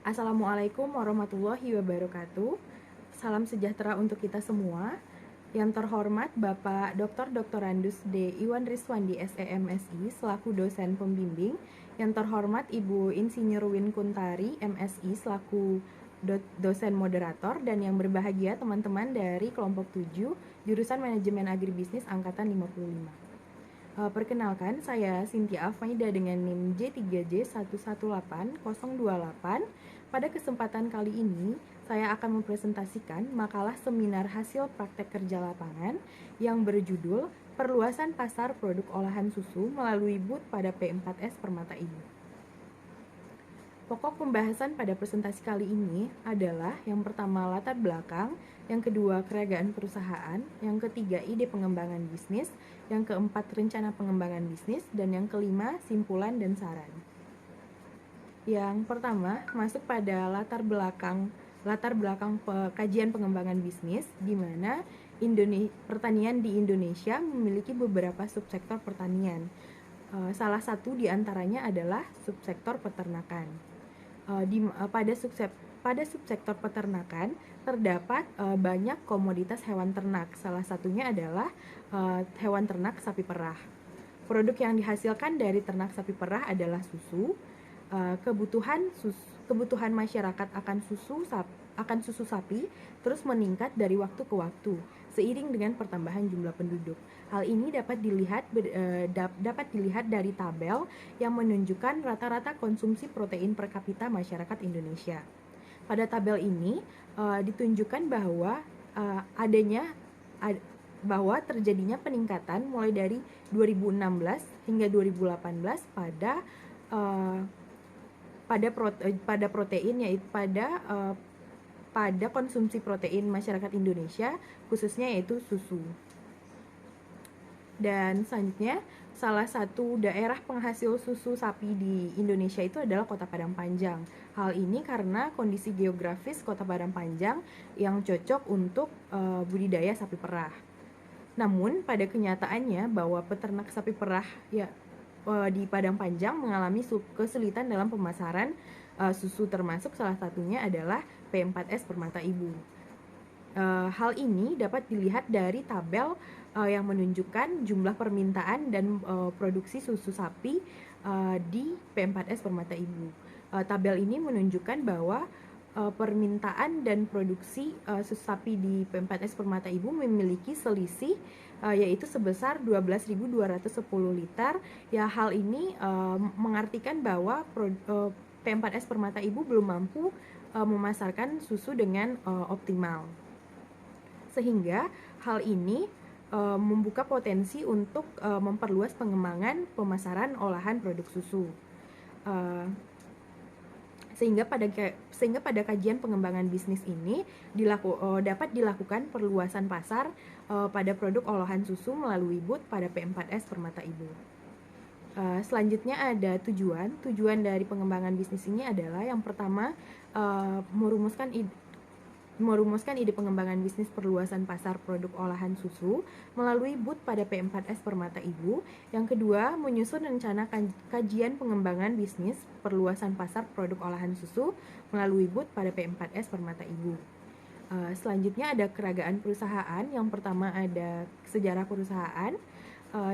Assalamualaikum warahmatullahi wabarakatuh. Salam sejahtera untuk kita semua. Yang terhormat Bapak Dr. Doktorandus D. Iwan Riswandi SEMSI selaku dosen pembimbing. Yang terhormat Ibu Insinyur Win Kuntari MSI selaku dosen moderator, dan yang berbahagia teman-teman dari kelompok 7 jurusan Manajemen Agribisnis angkatan 55. Perkenalkan, saya Cynthia Afmaida dengan NIM J3J118028. Pada kesempatan kali ini, saya akan mempresentasikan makalah seminar hasil praktek kerja lapangan yang berjudul Perluasan Pasar Produk Olahan Susu melalui BUT pada P4S Permata Ibu. Pokok pembahasan pada presentasi kali ini adalah yang pertama latar belakang, yang kedua keragaan perusahaan, yang ketiga ide pengembangan bisnis, yang keempat rencana pengembangan bisnis, dan yang kelima simpulan dan saran. Yang pertama masuk pada latar belakang kajian pengembangan bisnis, di mana pertanian di Indonesia memiliki beberapa subsektor pertanian. Salah satu diantaranya adalah subsektor peternakan. Pada subsektor peternakan terdapat banyak komoditas hewan ternak. Salah satunya adalah hewan ternak sapi perah. Produk yang dihasilkan dari ternak sapi perah adalah susu. Kebutuhan masyarakat akan susu sapi terus meningkat dari waktu ke waktu seiring dengan pertambahan jumlah penduduk. Hal ini dapat dilihat dari tabel yang menunjukkan rata-rata konsumsi protein per kapita masyarakat Indonesia. Pada tabel ini ditunjukkan bahwa terjadinya peningkatan mulai dari 2016 hingga 2018 pada protein, yaitu pada konsumsi protein masyarakat Indonesia, khususnya yaitu susu. Dan selanjutnya, salah satu daerah penghasil susu sapi di Indonesia itu adalah Kota Padang Panjang. Hal ini karena kondisi geografis Kota Padang Panjang yang cocok untuk budidaya sapi perah. Namun pada kenyataannya bahwa peternak sapi perah di Padang Panjang mengalami kesulitan dalam pemasaran susu, termasuk salah satunya adalah P4S Permata Ibu. Hal ini dapat dilihat dari tabel yang menunjukkan jumlah permintaan dan produksi susu sapi di P4S Permata Ibu. Tabel ini menunjukkan bahwa permintaan dan produksi susu sapi di P4S Permata Ibu memiliki selisih yaitu sebesar 12.210 liter. Ya, hal ini mengartikan bahwa P4S Permata Ibu belum mampu memasarkan susu dengan optimal. Sehingga hal ini membuka potensi untuk memperluas pengembangan pemasaran olahan produk susu. Sehingga pada kajian pengembangan bisnis ini dapat dilakukan perluasan pasar pada produk olahan susu melalui BUT pada P4S Permata Ibu. Selanjutnya ada tujuan dari pengembangan bisnis ini adalah yang pertama merumuskan ide pengembangan bisnis perluasan pasar produk olahan susu melalui BUT pada P4S Permata Ibu. Yang kedua, menyusun rencana kajian pengembangan bisnis perluasan pasar produk olahan susu melalui BUT pada P4S Permata Ibu. Selanjutnya ada keragaan perusahaan. Yang pertama ada sejarah perusahaan.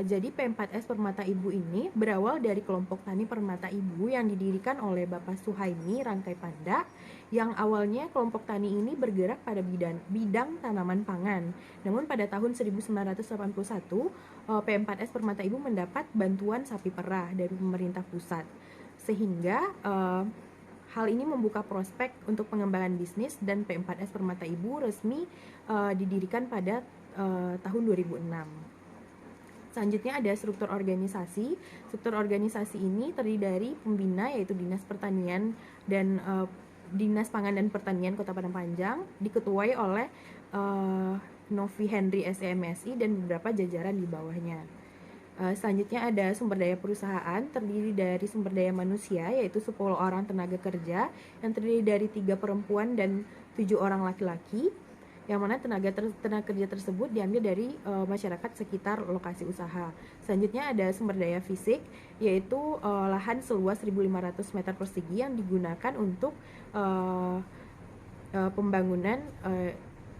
Jadi P4S Permata Ibu ini berawal dari kelompok tani Permata Ibu yang didirikan oleh Bapak Suhaimi Rangkai Panda, yang awalnya kelompok tani ini bergerak pada bidang tanaman pangan. Namun pada tahun 1981 P4S Permata Ibu mendapat bantuan sapi perah dari pemerintah pusat, sehingga hal ini membuka prospek untuk pengembangan bisnis, dan P4S Permata Ibu resmi didirikan pada tahun 2006. Selanjutnya ada struktur organisasi. Struktur organisasi ini terdiri dari pembina, yaitu Dinas Pertanian dan Dinas Pangan dan Pertanian Kota Padang Panjang, diketuai oleh Novi Henry SEMSI dan beberapa jajaran di bawahnya. Selanjutnya ada sumber daya perusahaan, terdiri dari sumber daya manusia, yaitu 10 orang tenaga kerja yang terdiri dari 3 perempuan dan 7 orang laki-laki. yang mana tenaga kerja tersebut diambil dari masyarakat sekitar lokasi usaha. Selanjutnya ada sumber daya fisik, yaitu lahan seluas 1.500 meter persegi yang digunakan untuk pembangunan,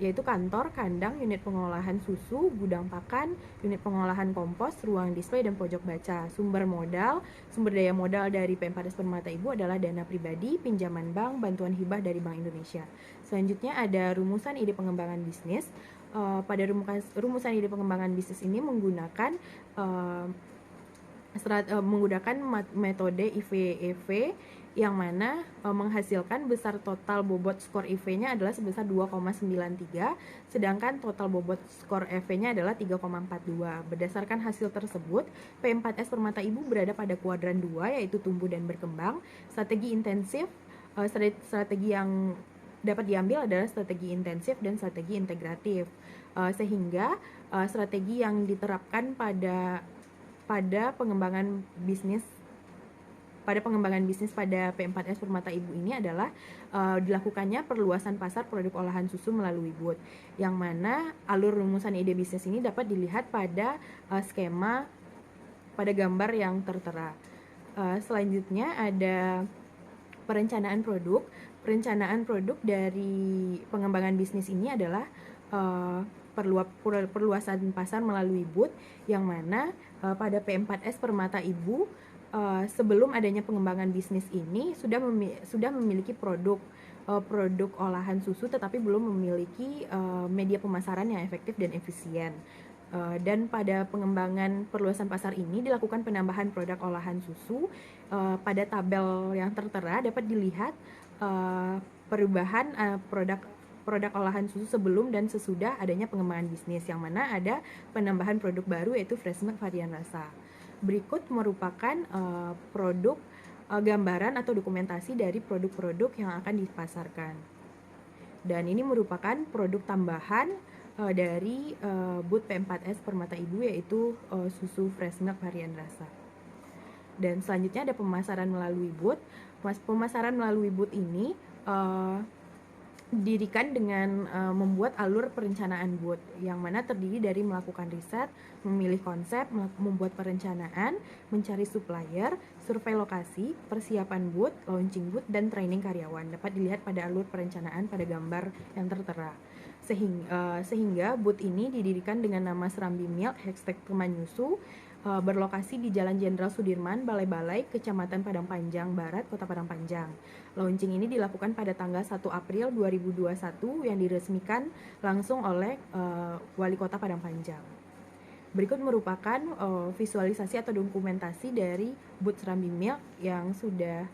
yaitu kantor, kandang, unit pengolahan susu, gudang pakan, unit pengolahan kompos, ruang display, dan pojok baca. Sumber daya modal dari P4S Permata Ibu adalah dana pribadi, pinjaman bank, bantuan hibah dari Bank Indonesia. Selanjutnya ada rumusan ide pengembangan bisnis. Pada rumusan ide pengembangan bisnis ini menggunakan metode IV-EV yang mana menghasilkan besar total bobot skor IV-nya adalah sebesar 2,93, sedangkan total bobot skor EV-nya adalah 3,42. Berdasarkan hasil tersebut, P4S Permata Ibu berada pada kuadran 2, yaitu tumbuh dan berkembang. Strategi yang dapat diambil adalah strategi intensif dan strategi integratif, sehingga strategi yang diterapkan pada pengembangan bisnis pada P4S Permata Ibu ini adalah dilakukannya perluasan pasar produk olahan susu melalui BUT, yang mana alur rumusan ide bisnis ini dapat dilihat pada skema pada gambar yang tertera. Selanjutnya ada perencanaan produk. Perencanaan produk dari pengembangan bisnis ini adalah perluasan pasar melalui BUT, yang mana pada P4S Permata Ibu sebelum adanya pengembangan bisnis ini sudah memiliki produk olahan susu, tetapi belum memiliki media pemasaran yang efektif dan efisien. Dan pada pengembangan perluasan pasar ini dilakukan penambahan produk olahan susu. Pada tabel yang tertera dapat dilihat perubahan produk olahan susu sebelum dan sesudah adanya pengembangan bisnis, yang mana ada penambahan produk baru yaitu fresh milk varian rasa. Berikut merupakan produk gambaran atau dokumentasi dari produk-produk yang akan dipasarkan. Dan ini merupakan produk tambahan dari BUT P4S Permata Ibu, yaitu susu fresh milk varian rasa. Dan selanjutnya ada pemasaran melalui BUT. Pemasaran melalui BUT ini didirikan dengan membuat alur perencanaan BUT, yang mana terdiri dari melakukan riset, memilih konsep, membuat perencanaan, mencari supplier, survei lokasi, persiapan BUT, launching BUT, dan training karyawan. Dapat dilihat pada alur perencanaan pada gambar yang tertera. Sehingga BUT ini didirikan dengan nama Serambi Milk #Temanyusu, berlokasi di Jalan Jenderal Sudirman, Balai-Balai, Kecamatan Padang Panjang Barat, Kota Padang Panjang. Launching ini dilakukan pada tanggal 1 April 2021 yang diresmikan langsung oleh Wali Kota Padang Panjang. Berikut merupakan visualisasi atau dokumentasi dari BUT Serambi Milk yang sudah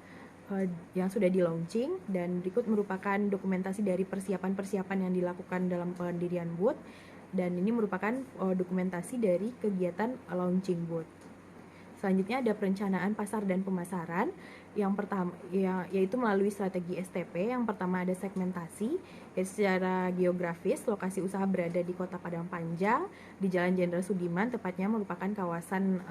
di launching, dan berikut merupakan dokumentasi dari persiapan-persiapan yang dilakukan dalam pendirian BUT. Dan ini merupakan dokumentasi dari kegiatan launching BUT. Selanjutnya ada perencanaan pasar dan pemasaran. Yang pertama yaitu melalui strategi STP. Yang pertama ada segmentasi, yaitu secara geografis lokasi usaha berada di Kota Padang Panjang di Jalan Jenderal Sudirman, tepatnya merupakan kawasan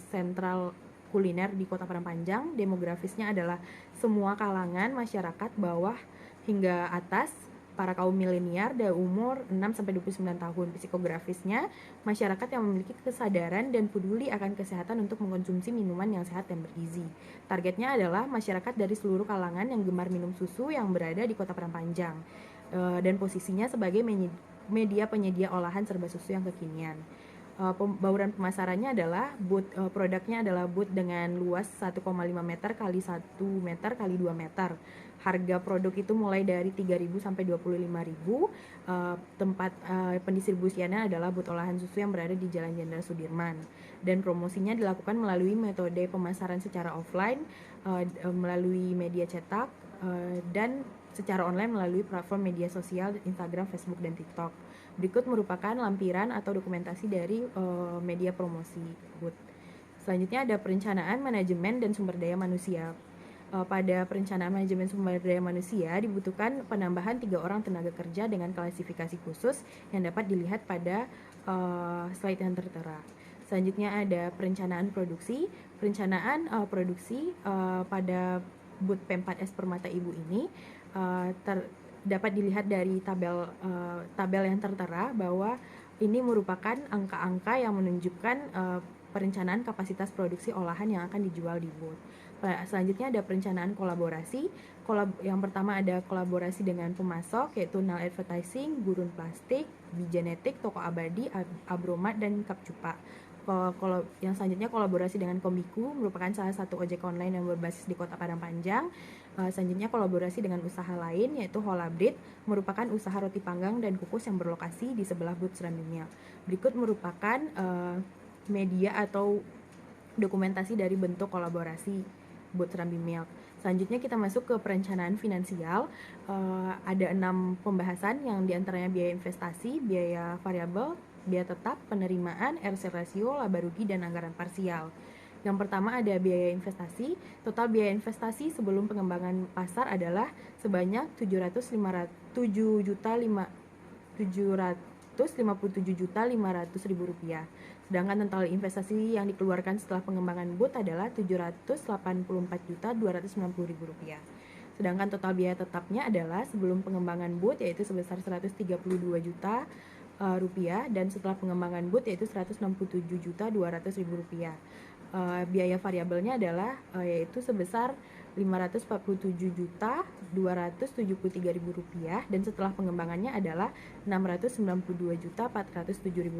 sentral kuliner di Kota Padang Panjang. Demografisnya adalah semua kalangan masyarakat bawah hingga atas, para kaum milenial dari umur 6-29 tahun. Psikografisnya, masyarakat yang memiliki kesadaran dan peduli akan kesehatan untuk mengkonsumsi minuman yang sehat dan bergizi. Targetnya adalah masyarakat dari seluruh kalangan yang gemar minum susu yang berada di Kota Padang Panjang, dan posisinya sebagai media penyedia olahan serba susu yang kekinian. Bauran pemasarannya adalah produknya adalah BUT dengan luas 1,5 meter kali 1 meter kali 2 meter. Harga produk itu mulai dari 3.000 sampai 25.000. Tempat pendistribusiannya adalah BUT olahan susu yang berada di Jalan Jenderal Sudirman. Dan promosinya dilakukan melalui metode pemasaran secara offline, melalui media cetak, dan secara online melalui platform media sosial Instagram, Facebook, dan TikTok. Berikut merupakan lampiran atau dokumentasi dari media promosi BUT. Selanjutnya ada perencanaan, manajemen, dan sumber daya manusia. Pada perencanaan manajemen sumber daya manusia dibutuhkan penambahan 3 orang tenaga kerja dengan klasifikasi khusus yang dapat dilihat pada slide yang tertera. Selanjutnya ada perencanaan produksi. Perencanaan produksi pada BUT P4S Permata Ibu ini dapat dilihat dari tabel yang tertera bahwa ini merupakan angka-angka yang menunjukkan perencanaan kapasitas produksi olahan yang akan dijual di BOT. Selanjutnya ada perencanaan kolaborasi. Yang pertama ada kolaborasi dengan pemasok, yaitu Nal Advertising, Gurun Plastik, Bigenetik, Toko Abadi, Abromat, dan Kapcupa. Kalau yang selanjutnya kolaborasi dengan Kombiku, merupakan salah satu ojek online yang berbasis di Kota Padang Panjang. Selanjutnya kolaborasi dengan usaha lain, yaitu Holabread, merupakan usaha roti panggang dan kukus yang berlokasi di sebelah booth Serambi Milk. Berikut merupakan media atau dokumentasi dari bentuk kolaborasi booth Serambi Milk. Selanjutnya kita masuk ke perencanaan finansial. Ada 6 pembahasan yang diantaranya biaya investasi, biaya variabel, biaya tetap, penerimaan, RC rasio, laba rugi, dan anggaran parsial. Yang pertama ada biaya investasi. Total biaya investasi sebelum pengembangan pasar adalah sebanyak 757.500.000 rupiah. Sedangkan total investasi yang dikeluarkan setelah pengembangan booth adalah 784.290.000 rupiah. Sedangkan total biaya tetapnya adalah sebelum pengembangan booth yaitu sebesar 132 juta rupiah, dan setelah pengembangan booth yaitu 167.200.000 rupiah. Biaya variabelnya adalah yaitu sebesar 547.273.000 rupiah, dan setelah pengembangannya adalah 692.407.000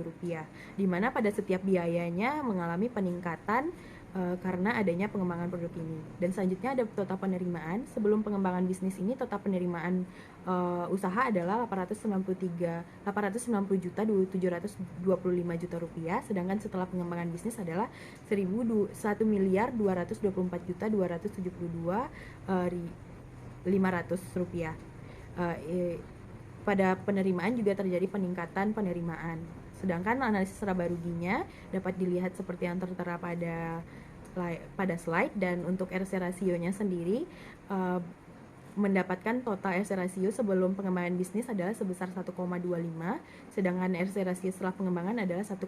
rupiah, di mana pada setiap biayanya mengalami peningkatan karena adanya pengembangan produk ini. Dan selanjutnya ada total penerimaan. Sebelum pengembangan bisnis ini total penerimaan usaha adalah 890.725.000 rupiah, sedangkan setelah pengembangan bisnis adalah 1.272.272.500 rupiah. Pada penerimaan juga terjadi peningkatan penerimaan. Sedangkan analisis laba ruginya dapat dilihat seperti yang tertera pada slide, dan untuk RC rasionya sendiri mendapatkan total RC rasio sebelum pengembangan bisnis adalah sebesar 1,25, sedangkan RC rasio setelah pengembangan adalah 1,28.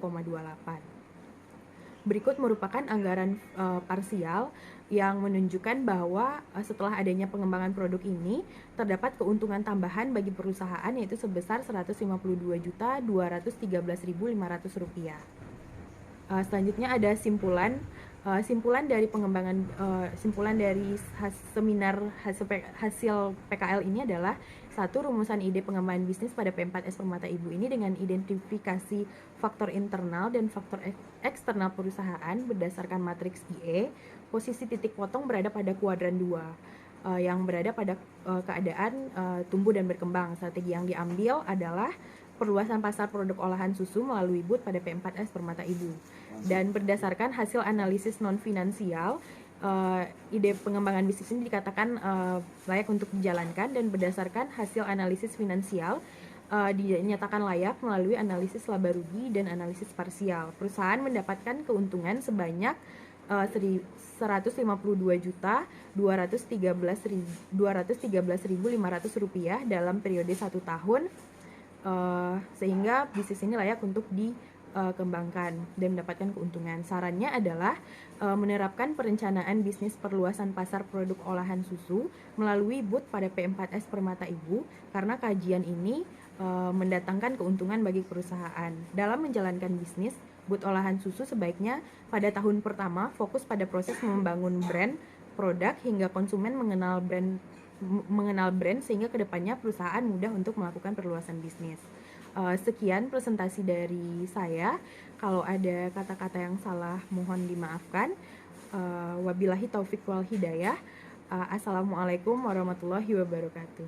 Berikut merupakan anggaran parsial yang menunjukkan bahwa setelah adanya pengembangan produk ini terdapat keuntungan tambahan bagi perusahaan yaitu sebesar 152.213.500 rupiah. Selanjutnya ada simpulan dari pengembangan seminar hasil PKL ini adalah: 1. Rumusan ide pengembangan bisnis pada P4S Permata Ibu ini dengan identifikasi faktor internal dan faktor eksternal perusahaan berdasarkan matriks IE. Posisi titik potong berada pada kuadran 2 yang berada pada keadaan tumbuh dan berkembang. Strategi yang diambil adalah perluasan pasar produk olahan susu melalui booth pada P4S Permata Ibu. Dan berdasarkan hasil analisis non-finansial, ide pengembangan bisnis ini dikatakan layak untuk dijalankan, dan berdasarkan hasil analisis finansial dinyatakan layak melalui analisis laba rugi dan analisis parsial. Perusahaan mendapatkan keuntungan sebanyak 152.213.500 rupiah dalam periode 1 tahun, sehingga bisnis ini layak untuk dikembangkan dan mendapatkan keuntungan. Sarannya adalah menerapkan perencanaan bisnis perluasan pasar produk olahan susu melalui booth pada P4S Permata Ibu, karena kajian ini mendatangkan keuntungan bagi perusahaan. Dalam menjalankan bisnis booth olahan susu, sebaiknya pada tahun pertama fokus pada proses membangun brand produk hingga konsumen mengenal brand sehingga kedepannya perusahaan mudah untuk melakukan perluasan bisnis. Sekian presentasi dari saya. Kalau ada kata-kata yang salah mohon dimaafkan. Wabillahi taufiq wal hidayah. Assalamualaikum warahmatullahi wabarakatuh.